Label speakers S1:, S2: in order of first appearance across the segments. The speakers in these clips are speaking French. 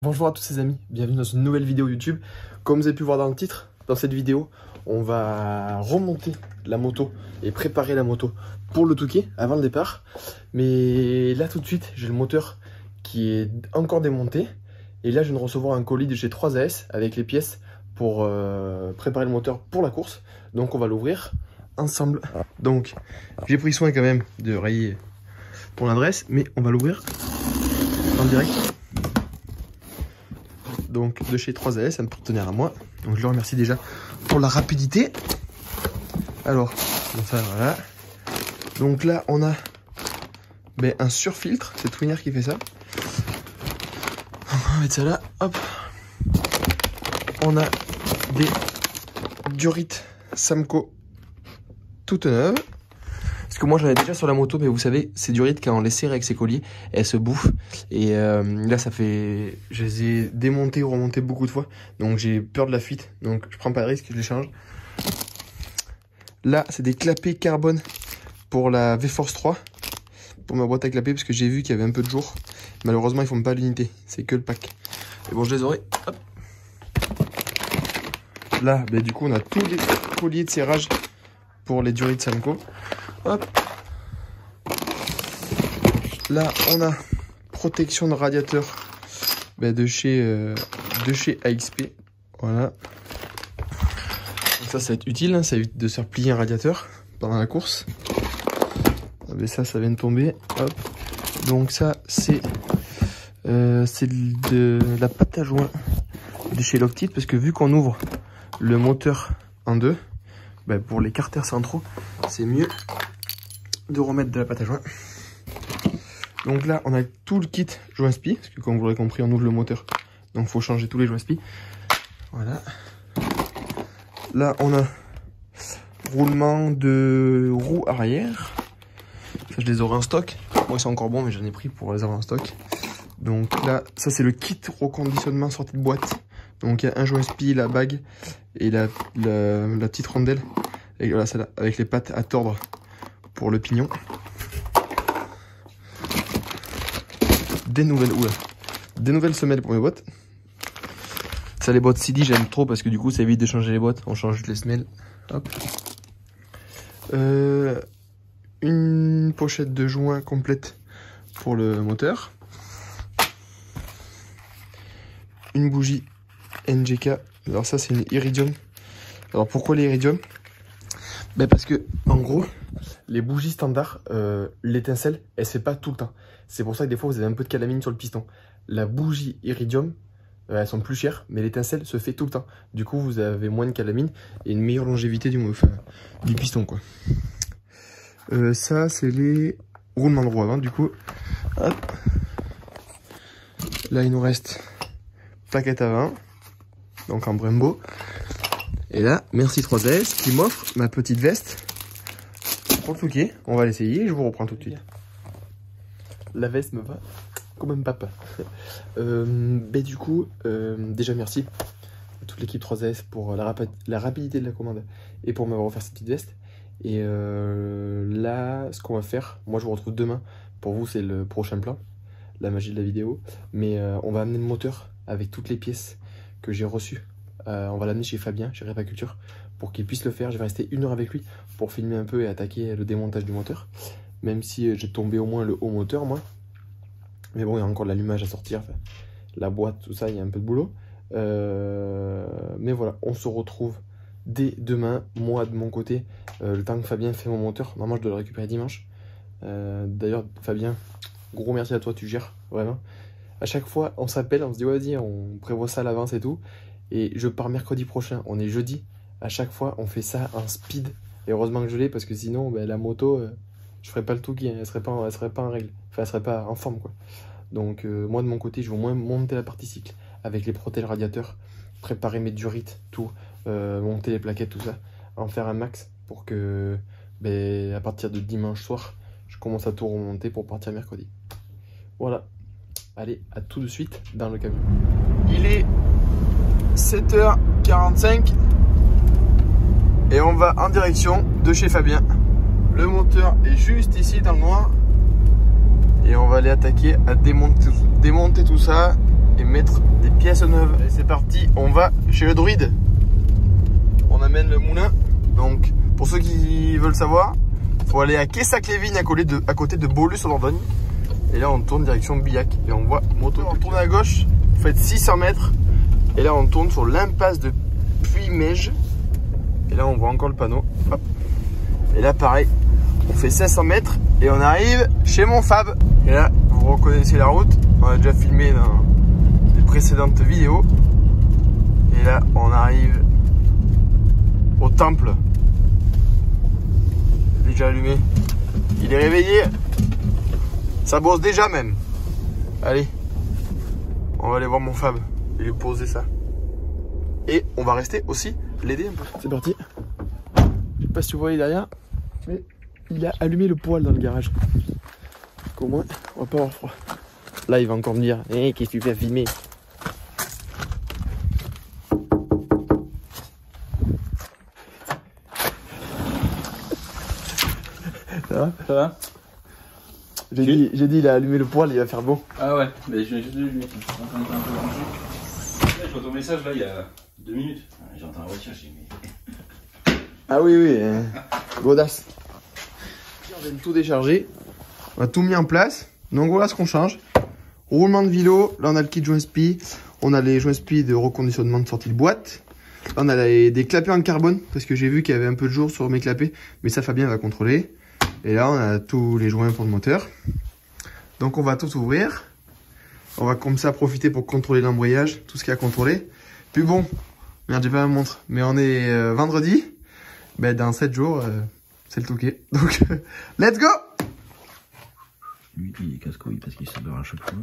S1: Bonjour à tous les amis, bienvenue dans une nouvelle vidéo YouTube. Comme vous avez pu voir dans le titre, dans cette vidéo, on va remonter la moto et préparer la moto pour le Touquet avant le départ. Mais là tout de suite, j'ai le moteur qui est encore démonté. Et là je viens de recevoir un colis de chez 3AS avec les pièces pour préparer le moteur pour la course. Donc on va l'ouvrir ensemble. Donc j'ai pris soin quand même de rayer pour l'adresse, mais on va l'ouvrir en direct. Donc de chez 3AS, un partenaire à moi. Donc je le remercie déjà pour la rapidité. Alors, voilà. Donc là, on a un surfiltre. C'est Twinner qui fait ça. On va mettre ça là. Hop. On a des durites Samco toutes neuves. Parce que moi j'en ai déjà sur la moto, mais vous savez, ces durites, quand on les serre avec ses colliers, elles se bouffent. Et là ça fait... Je les ai démontés ou remontés beaucoup de fois. Donc j'ai peur de la fuite. Donc je prends pas de risque, je les change. Là c'est des clapets carbone pour la V-Force 3. Pour ma boîte à clapets, parce que j'ai vu qu'il y avait un peu de jour. Malheureusement ils font pas l'unité, c'est que le pack. Et bon, je les aurai. Hop. Là du coup on a tous les colliers de serrage pour les durites Samco. Hop. Là, on a protection de radiateur de chez AXP. Voilà. Donc ça va être utile, hein, ça évite de se faire plier un radiateur pendant la course. Ça vient de tomber. Hop. Donc ça, c'est de la pâte à joint de chez Loctite, parce que vu qu'on ouvre le moteur en deux, pour les carters centraux, c'est mieux de remettre de la pâte à joint. Donc là, on a tout le kit joint spi, parce que comme vous l'aurez compris, on ouvre le moteur, donc il faut changer tous les joints spi. Voilà. Là, on a roulement de roue arrière. Ça, je les aurai en stock. Moi, ils sont encore bons, mais j'en ai pris pour les avoir en stock. Donc là, ça c'est le kit reconditionnement sorti de boîte. Donc il y a un joint spi, la bague et la petite rondelle. Et voilà, celle-là, avec les pattes à tordre pour le pignon. Des nouvelles semelles pour mes bottes. Ça, les bottes CD, j'aime trop parce que du coup ça évite de changer les bottes. On change juste les semelles. Hop. Une pochette de joint complète pour le moteur. Une bougie NGK. Alors ça c'est une Iridium. Alors pourquoi les Iridium? Parce que en gros les bougies standards, l'étincelle elle se fait pas tout le temps. C'est pour ça que des fois vous avez un peu de calamine sur le piston. La bougie Iridium, elles sont plus chères, mais l'étincelle se fait tout le temps. Du coup vous avez moins de calamine et une meilleure longévité du piston quoi. Ça c'est les roulements de roue avant du coup. Hop. Là il nous reste plaquette avant, donc en Brembo. Et là, merci 3AS qui m'offre ma petite veste pour le Touquet. On va l'essayer et je vous reprends tout de suite. La veste me va comme un papa. Du coup, déjà merci à toute l'équipe 3AS pour la rapidité de la commande et pour m'avoir offert cette petite veste. Et là, ce qu'on va faire, moi je vous retrouve demain. Pour vous, c'est le prochain plan, la magie de la vidéo. Mais on va amener le moteur avec toutes les pièces que j'ai reçues. On va l'amener chez Fabien, chez Répaculture, pour qu'il puisse le faire. Je vais rester 1 heure avec lui pour filmer un peu et attaquer le démontage du moteur. Même si j'ai tombé au moins le haut moteur, moi. Mais bon, il y a encore de l'allumage à sortir. Enfin, la boîte, tout ça, il y a un peu de boulot. Mais voilà, on se retrouve dès demain. Moi, de mon côté, le temps que Fabien fait mon moteur, normalement, je dois le récupérer dimanche. D'ailleurs, Fabien, gros merci à toi, tu gères, vraiment. À chaque fois, on s'appelle, on se dit, ouais, vas-y, on prévoit ça à l'avance et tout. Et je pars mercredi prochain, on est jeudi. À chaque fois, on fait ça en speed. Et heureusement que je l'ai, parce que sinon, la moto, je ferais pas le Touquet. Elle serait pas en règle. Enfin, elle serait pas en forme, quoi. Donc, moi, de mon côté, je vais au moins monter la partie cycle avec les protèges radiateurs, préparer mes durites, tout, monter les plaquettes, tout ça, en faire un max pour que, à partir de dimanche soir, je commence à tout remonter pour partir mercredi. Voilà. Allez, à tout de suite dans le camion. Il est 7h45 et on va en direction de chez Fabien. Le moteur est juste ici dans le noir et on va aller attaquer à démonter tout ça et mettre des pièces neuves. Allez, c'est parti, on va chez le druide. On amène le moulin. Donc, pour ceux qui veulent savoir, il faut aller à Quessac-les-Vignes à côté de Beaulieu sur Dordogne. Et là, on tourne direction Billac et on voit moto. On tourne à gauche, vous faites 600 mètres. Et là, on tourne sur l'impasse de Puy-Mège. Et là, on voit encore le panneau. Hop. Et là, pareil, on fait 500 mètres et on arrive chez mon Fab. Et là, vous reconnaissez la route. On a déjà filmé dans les précédentes vidéos. Et là, on arrive au temple. Déjà allumé. Il est réveillé. Ça bosse déjà même. Allez, on va aller voir mon Fab et lui poser ça. Et on va rester aussi l'aider un peu. C'est parti. Je sais pas si tu voyais derrière, mais il a allumé le poêle dans le garage. Donc au moins, on va pas avoir froid. Là, il va encore me dire, qu'est-ce que tu fais à filmer? Ça va? J'ai dit, il a allumé le poêle, il va faire beau.
S2: Ah ouais, mais je viens juste de l'allumer. Je vois ton message là il y a 2 minutes. J'entends la voiture, j'ai mis.
S1: Ah oui, godasse. On vient de tout décharger. On a tout mis en place. Donc voilà ce qu'on change. Roulement de vélo. Là on a le kit joint spi. On a les joints spi de reconditionnement de sortie de boîte. Là on a des clapets en carbone. Parce que j'ai vu qu'il y avait un peu de jour sur mes clapets. Mais ça Fabien va contrôler. Et là, on a tous les joints pour le moteur. Donc, on va tout ouvrir. On va comme ça profiter pour contrôler l'embrayage, tout ce qu'il y a à contrôler. Puis bon, merde, j'ai pas ma montre, mais on est vendredi. Ben, dans 7 jours, c'est le touquet. Donc, let's go!
S2: Lui, il est casse-couille parce qu'il se barre à chaque fois.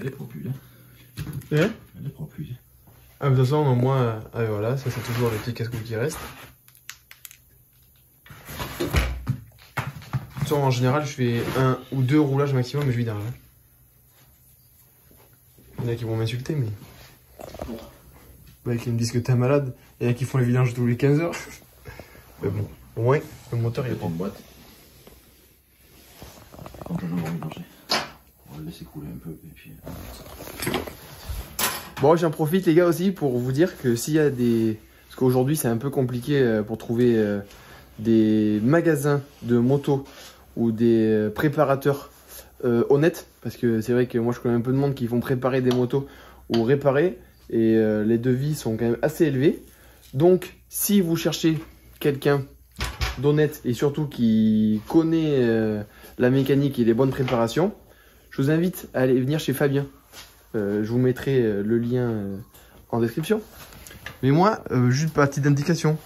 S2: Elle est propre, hein.
S1: Elle
S2: est propre.
S1: Ah, de toute façon, moi, voilà, ça c'est toujours les petits casse-couilles qui restent. De toute façon, en général, je fais 1 ou 2 roulages maximum, mais je vis derrière. Il y en a qui vont m'insulter, mais. Qui me disent que t'es malade. Il y en a qui font les vidanges tous les 15 heures. Mais bon, au moins, le moteur il est propre.
S2: Boîte. Quand on va vidanger, on va le laisser couler un peu et puis.
S1: Bon, j'en profite les gars aussi pour vous dire que s'il y a des... Parce qu'aujourd'hui c'est un peu compliqué pour trouver des magasins de motos ou des préparateurs honnêtes. Parce que c'est vrai que moi je connais un peu de monde qui font préparer des motos ou réparer. Et les devis sont quand même assez élevés. Donc si vous cherchez quelqu'un d'honnête et surtout qui connaît la mécanique et les bonnes préparations, je vous invite à aller venir chez Fabien. Je vous mettrai le lien en description. Mais moi, juste petite indication,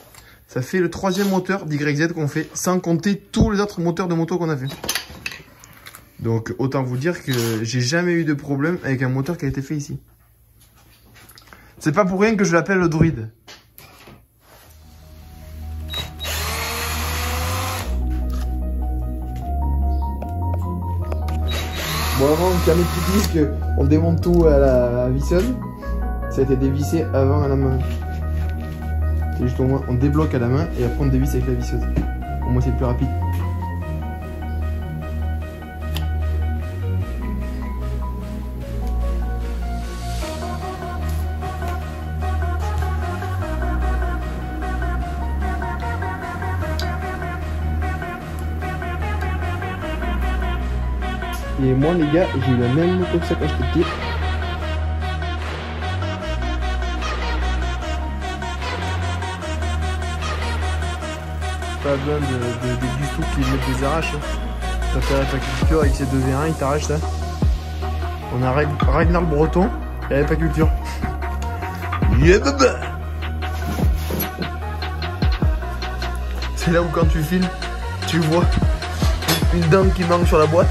S1: ça fait le 3e moteur d'YZ qu'on fait, sans compter tous les autres moteurs de moto qu'on a fait. Donc autant vous dire que j'ai jamais eu de problème avec un moteur qui a été fait ici. C'est pas pour rien que je l'appelle le druide. Bon, avant on permet de disque, on démonte tout à la visseuse. Ça a été dévissé avant à la main. C'est juste au moins on débloque à la main et après on dévisse avec la visseuse. Au moins c'est plus rapide. Et moi les gars, j'ai eu la même moto que ça quand j'étais petit. Pas besoin du tout qui mettent des arraches. Ça fait l'apiculture avec ces 2 V1, ils t'arrachent ça. On a Ragnar le Breton et l'apiculture. Yeah, baba. C'est là où quand tu filmes, tu vois une dinde qui manque sur la boîte.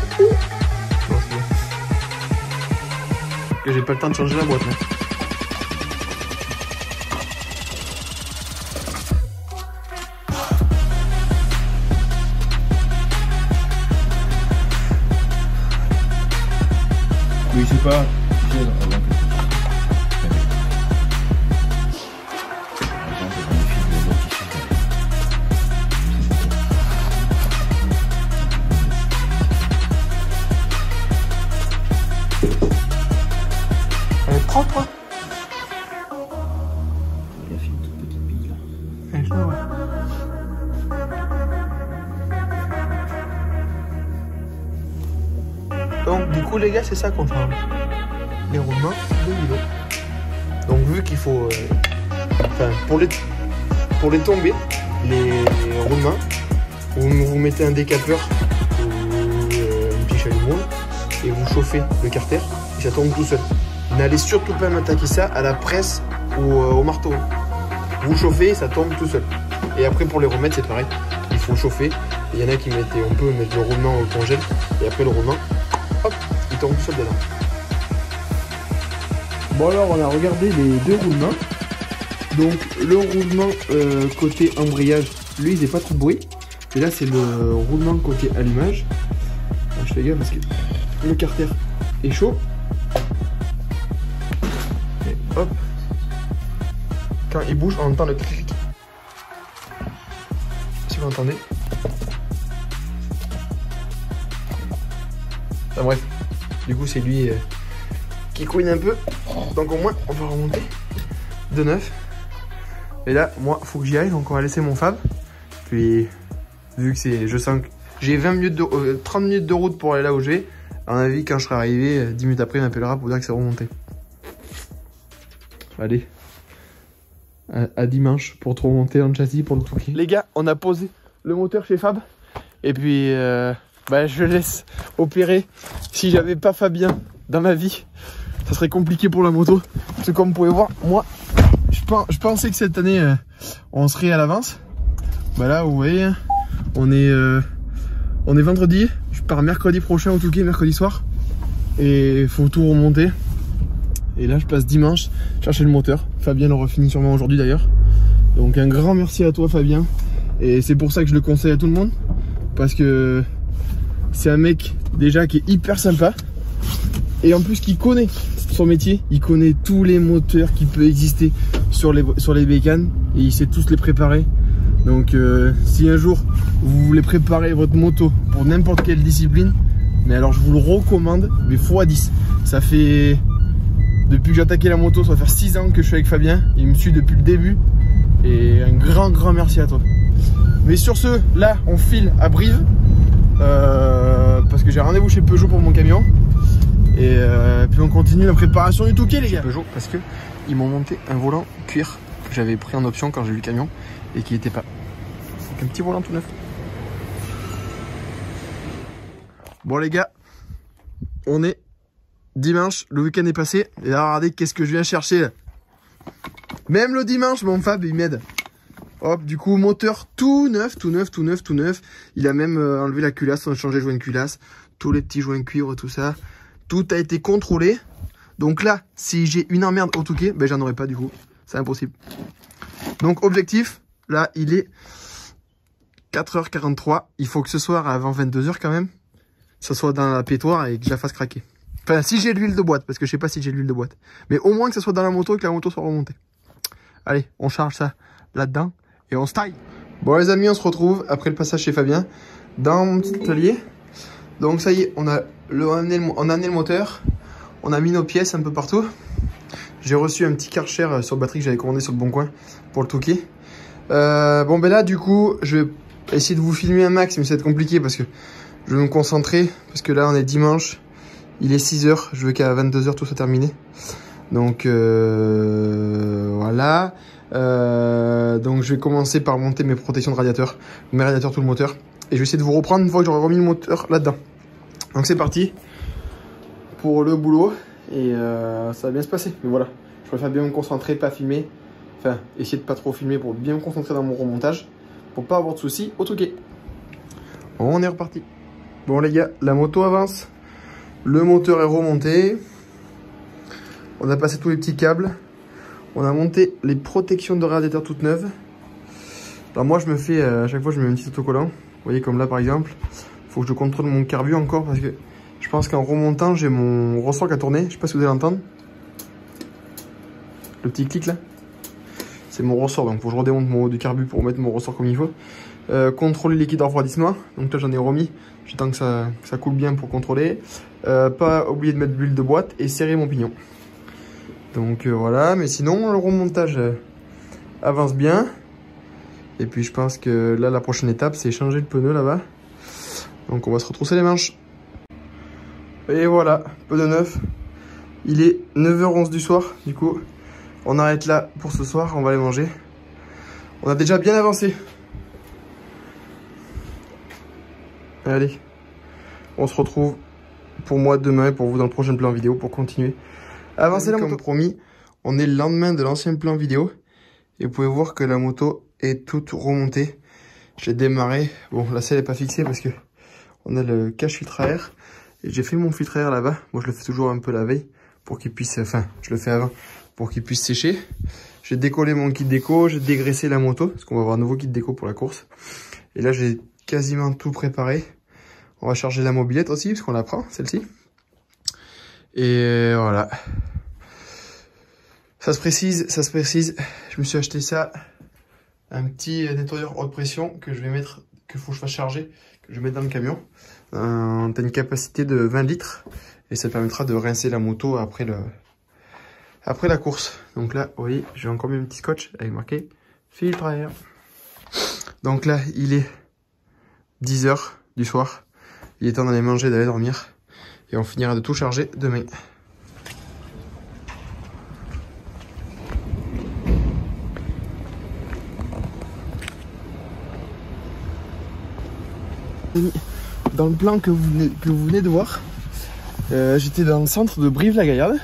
S1: Que j'ai pas le temps de changer la boîte. Hein.
S2: Oui, c'est pas.
S1: propre.
S2: Il a fait une toute petite bille là.
S1: Ouais, ça, ouais. Donc du coup les gars, c'est ça qu'on change. Les roulements de vélo. Donc vu qu'il faut... Enfin, pour les tomber, les roulements, vous mettez un décapeur ou un petit chalumeau et vous chauffez le carter et ça tombe tout seul. N'allez surtout pas m'attaquer ça à la presse ou au marteau. Vous chauffez, ça tombe tout seul. Et après pour les remettre, c'est pareil. Il faut chauffer. Il y en a qui mettent, on peut mettre le roulement au congèle et après le roulement, hop, il tombe tout seul dedans. Bon alors on a regardé les deux roulements. Donc le roulement côté embrayage, lui il fait pas trop de bruit. Et là c'est le roulement côté allumage. Alors, je fais gaffe parce que le carter est chaud. Et hop. Quand il bouge, on entend le clic. Si vous entendez. Enfin bref. Du coup c'est lui qui couine un peu. Donc au moins on va remonter de neuf. Et là, moi, faut que j'y aille, donc on va laisser mon Fab. Puis, vu que c'est, je sens que j'ai 30 minutes de route pour aller là où je vais. À mon avis, quand je serai arrivé, 10 minutes après, il m'appellera pour dire que c'est remonté. Allez. À dimanche pour te remonter en châssis pour le truc. Les gars, on a posé le moteur chez Fab. Et puis, je laisse opérer. Si j'avais pas Fabien dans ma vie, ça serait compliqué pour la moto. Parce que comme vous pouvez voir, moi, je pensais que cette année on serait à l'avance. Bah là vous voyez, on est vendredi. Je pars mercredi prochain au Touquet, mercredi soir. Et il faut tout remonter. Et là je passe dimanche chercher le moteur. Fabien le refini sûrement aujourd'hui d'ailleurs. Donc un grand merci à toi Fabien. Et c'est pour ça que je le conseille à tout le monde. Parce que c'est un mec déjà qui est hyper sympa. Et en plus qui connaît son métier, il connaît tous les moteurs qui peuvent exister sur les bécanes et il sait tous les préparer. Donc si un jour vous voulez préparer votre moto pour n'importe quelle discipline, mais alors je vous le recommande, mais x10. Ça fait, depuis que j'ai attaqué la moto, ça va faire 6 ans que je suis avec Fabien, il me suit depuis le début et un grand merci à toi. Mais sur ce, là on file à Brive parce que j'ai rendez-vous chez Peugeot pour mon camion. Et puis on continue la préparation du Touquet les gars. Peugeot parce que ils m'ont monté un volant cuir que j'avais pris en option quand j'ai eu le camion et qui n'était pas. Donc un petit volant tout neuf. Bon les gars, on est dimanche, le week-end est passé. Et là regardez qu'est-ce que je viens chercher là. Même le dimanche mon Fab il m'aide. Hop, du coup moteur tout neuf. Il a même enlevé la culasse, on a changé les joints de culasse, tous les petits joints de cuivre, tout ça. Tout a été contrôlé. Donc là, si j'ai une emmerde au Touquet, ben j'en aurai pas du coup. C'est impossible. Donc objectif, là il est 4h43. Il faut que ce soir avant 22h quand même, ça soit dans la pétoire et que je la fasse craquer. Enfin si j'ai l'huile de boîte, parce que je sais pas si j'ai l'huile de boîte. Mais au moins que ça soit dans la moto et que la moto soit remontée. Allez, on charge ça là-dedans et on style. Bon les amis, on se retrouve après le passage chez Fabien dans mon petit atelier. Donc ça y est, on a amené le moteur, on a mis nos pièces un peu partout. J'ai reçu un petit Karcher sur batterie que j'avais commandé sur le Bon Coin pour le Touquet. Bon ben là du coup, je vais essayer de vous filmer un max, mais ça va être compliqué parce que je vais me concentrer. Parce que là on est dimanche, il est 6h, je veux qu'à 22h tout soit terminé. Donc voilà. Donc je vais commencer par monter mes protections de radiateur, mes radiateurs, tout le moteur. Et je vais essayer de vous reprendre une fois que j'aurai remis le moteur là-dedans. Donc c'est parti pour le boulot. Et ça va bien se passer. Mais voilà, je préfère bien me concentrer, pas filmer. Enfin, essayer de pas trop filmer pour bien me concentrer dans mon remontage. Pour pas avoir de soucis au Touquet. On est reparti. Bon les gars, la moto avance. Le moteur est remonté. On a passé tous les petits câbles. On a monté les protections de radiateur toutes neuves. Alors moi je me fais, à chaque fois je mets un petit autocollant. Vous voyez comme là par exemple, il faut que je contrôle mon carbu encore parce que je pense qu'en remontant j'ai mon ressort qui a tourné. Je sais pas si vous allez l'entendre. Le petit clic là, c'est mon ressort, donc il faut que je redémonte mon haut du carbu pour mettre mon ressort comme il faut. Contrôler liquide de refroidissement, donc là j'en ai remis, j'attends que ça coule bien pour contrôler. Pas oublier de mettre de l'huile de boîte et serrer mon pignon. Donc voilà, mais sinon le remontage avance bien. Et puis je pense que là la prochaine étape c'est changer le pneu là-bas. Donc on va se retrousser les manches. Et voilà, pneu neuf. Il est 9h11 du soir, du coup on arrête là pour ce soir, on va aller manger. On a déjà bien avancé. Allez, on se retrouve pour moi demain et pour vous dans le prochain plan vidéo pour continuer. Avancer la moto. Comme promis, on est le lendemain de l'ancien plan vidéo. Et vous pouvez voir que la moto est toute remontée. J'ai démarré. Bon, la selle n'est pas fixée parce que on a le cache-filtre à air. Et j'ai fait mon filtre à air là-bas. Moi, je le fais toujours un peu la veille pour qu'il puisse... Enfin, je le fais avant pour qu'il puisse sécher. J'ai décollé mon kit déco. J'ai dégraissé la moto parce qu'on va avoir un nouveau kit déco pour la course. Et là, j'ai quasiment tout préparé. On va charger la mobilette aussi parce qu'on la prend, celle-ci. Et voilà. Ça se précise. Je me suis acheté ça. Un petit nettoyeur haute pression que je vais mettre, qu'il faut que je fasse charger, que je vais mettre dans le camion. T'as une capacité de 20 litres. Et ça permettra de rincer la moto après la course. Donc là, vous voyez, j'ai encore mis un petit scotch avec marqué filtre à air. Donc là, il est 10h du soir. Il est temps d'aller manger, d'aller dormir. Et on finira de tout charger demain. Dans le plan que vous venez de voir, j'étais dans le centre de Brive-la-Gaillarde.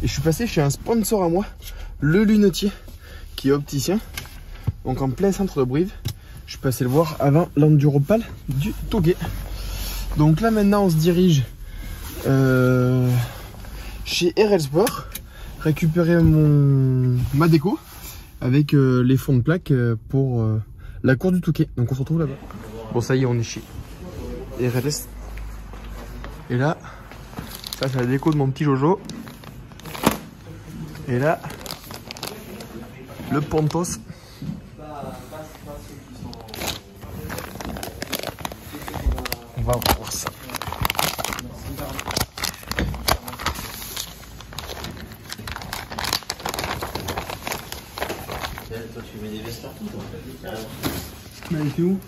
S1: Et je suis passé chez un sponsor à moi, Le Lunetier, qui est opticien. Donc en plein centre de Brive. Je suis passé le voir avant l'Enduropal du Touquet. Donc là maintenant on se dirige chez RL Sport, récupérer ma déco avec les fonds de plaque pour la course du Touquet. Donc on se retrouve là-bas. Bon ça y est, on est chez RLS. Et là, ça c'est la déco de mon petit Jojo. Et là, le Pontos. On va voir ça.
S2: Toi, tu mets des vestes partout, toi.
S1: Mais elle était où?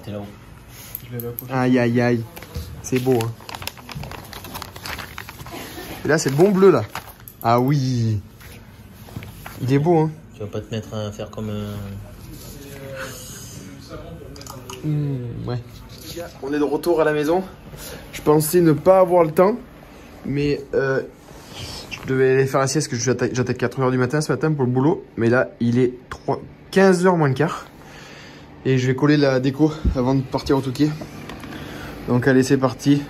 S2: T'es là-haut.
S1: Je l'avais accroché. Aïe aïe aïe. C'est beau, hein. Et là, c'est le bon bleu, là. Ah oui. Il est beau, hein.
S2: Tu vas pas te mettre à faire comme
S1: ouais. On est de retour à la maison. Je pensais ne pas avoir le temps, mais je devais aller faire la sieste parce que j'attaque 4h du matin ce matin pour le boulot. Mais là, il est 15h moins le quart. Et je vais coller la déco avant de partir au Touquet. Donc allez, c'est parti.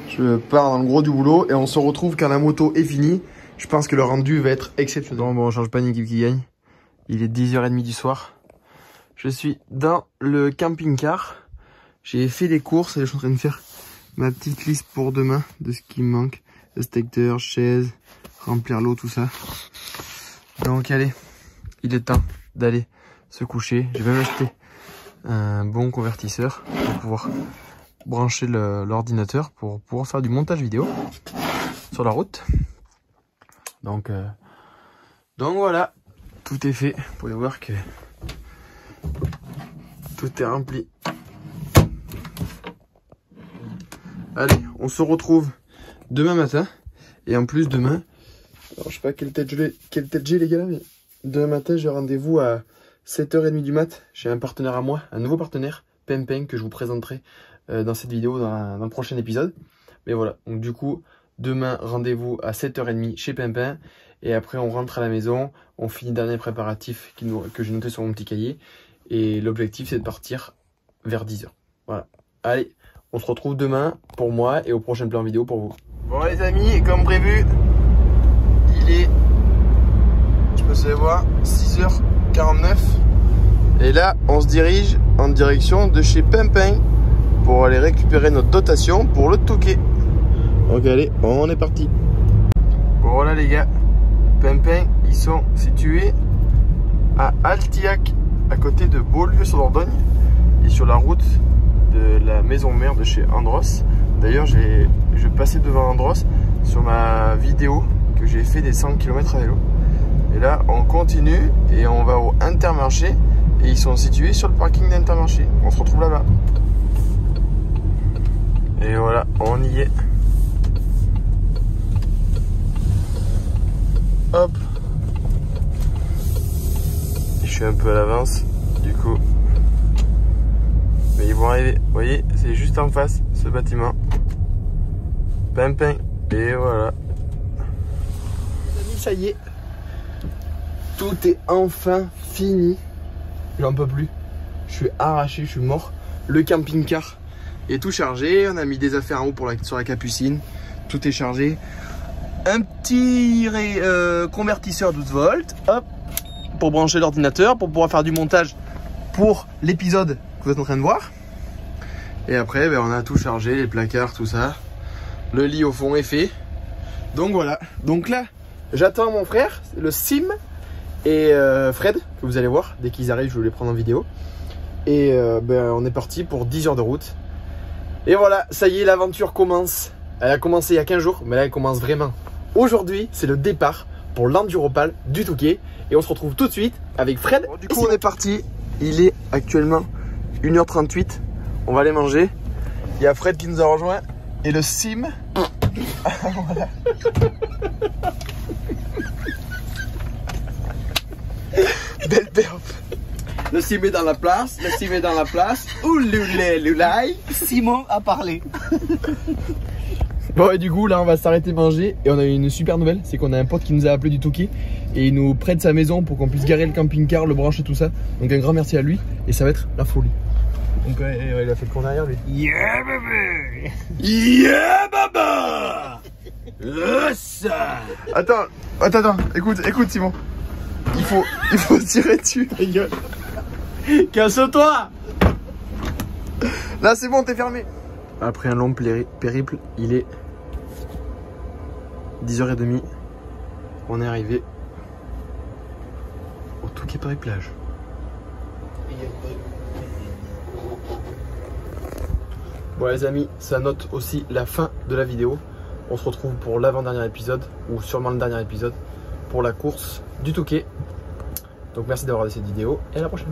S1: Je pars dans le gros du boulot et on se retrouve quand la moto est finie. Je pense que le rendu va être exceptionnel. Bon, on change pas une équipe qui gagne. Il est 10h30 du soir. Je suis dans le camping-car. J'ai fait les courses et je suis en train de faire ma petite liste pour demain de ce qui me manque. Extincteur, chaise, remplir l'eau, tout ça. Donc allez, il est temps d'aller se coucher. Je vais m'acheter un bon convertisseur pour pouvoir brancher l'ordinateur pour pouvoir faire du montage vidéo sur la route. Donc voilà, tout est fait. Vous pouvez voir que tout est rempli. Allez, on se retrouve demain matin. Et en plus demain, alors je sais pas quelle tête j'ai les gars, mais demain matin j'ai rendez-vous à 7h30 du mat. J'ai un partenaire à moi, un nouveau partenaire, Pimpin, que je vous présenterai dans cette vidéo, dans le prochain épisode. Mais voilà, donc du coup, demain rendez-vous à 7h30 chez Pimpin. Et après on rentre à la maison, on finit le dernier préparatif que j'ai noté sur mon petit cahier. Et l'objectif c'est de partir vers 10h. Voilà, allez. On se retrouve demain pour moi et au prochain plan vidéo pour vous. Bon les amis, comme prévu, il est, je peux savoir, 6h49. Et là, on se dirige en direction de chez Pimpin pour aller récupérer notre dotation pour le Touquet. Donc allez, on est parti. Bon voilà les gars, Pimpin, ils sont situés à Altillac, à côté de Beaulieu-sur-Dordogne et sur la route de la maison mère de chez Andros. D'ailleurs, je passais devant Andros sur ma vidéo que que j'ai fait des 100 km à vélo. Et là, on continue et on va au Intermarché. Et ils sont situés sur le parking d'Intermarché. On se retrouve là-bas. Et voilà, on y est. Hop. Je suis un peu à l'avance, du coup. Mais ils vont arriver. Vous voyez, c'est juste en face, ce bâtiment. Pimpin. Et voilà. Les amis, ça y est. Tout est enfin fini. J'en peux plus. Je suis arraché, je suis mort. Le camping-car est tout chargé. On a mis des affaires en haut sur la capucine. Tout est chargé. Un petit convertisseur 12 volts. Hop. Pour brancher l'ordinateur. Pour pouvoir faire du montage pour l'épisode que vous êtes en train de voir. Et après, ben, on a tout chargé. Les placards, tout ça. Le lit au fond est fait. Donc voilà. Donc là, j'attends mon frère, le Sim. Et Fred, que vous allez voir, dès qu'ils arrivent, je vais les prendre en vidéo. Et ben, on est parti pour 10 heures de route. Et voilà, ça y est, l'aventure commence. Elle a commencé il y a 15 jours, mais là elle commence vraiment. Aujourd'hui, c'est le départ pour l'Enduropal du Touquet. Et on se retrouve tout de suite avec Fred. Bon, du coup, on est parti. Il est actuellement 1h38. On va aller manger. Il y a Fred qui nous a rejoint. Et le Sim. Voilà. Belle perf.
S3: Le Sim est dans la place, le Sim est dans la place. Ouloulé, loulaï, Simon a parlé.
S1: Bon et du coup là on va s'arrêter manger. Et on a une super nouvelle, c'est qu'on a un pote qui nous a appelé du Touquet. Et il nous prête sa maison pour qu'on puisse garer le camping-car, le brancher, tout ça. Donc un grand merci à lui. Et ça va être la folie. Donc il a fait le con derrière lui.
S3: Yeah baby.
S1: Yeah baba.
S3: Ça.
S1: Attends, écoute Simon. Il faut tirer dessus.
S3: Casse-toi.
S1: Là c'est bon, t'es fermé. Après un long périple, il est 10h30. On est arrivé au Touquet Paris-Plage. Bon les amis, ça note aussi la fin de la vidéo. On se retrouve pour l'avant-dernier épisode, ou sûrement le dernier épisode, pour la course du Touquet. Donc merci d'avoir regardé cette vidéo et à la prochaine.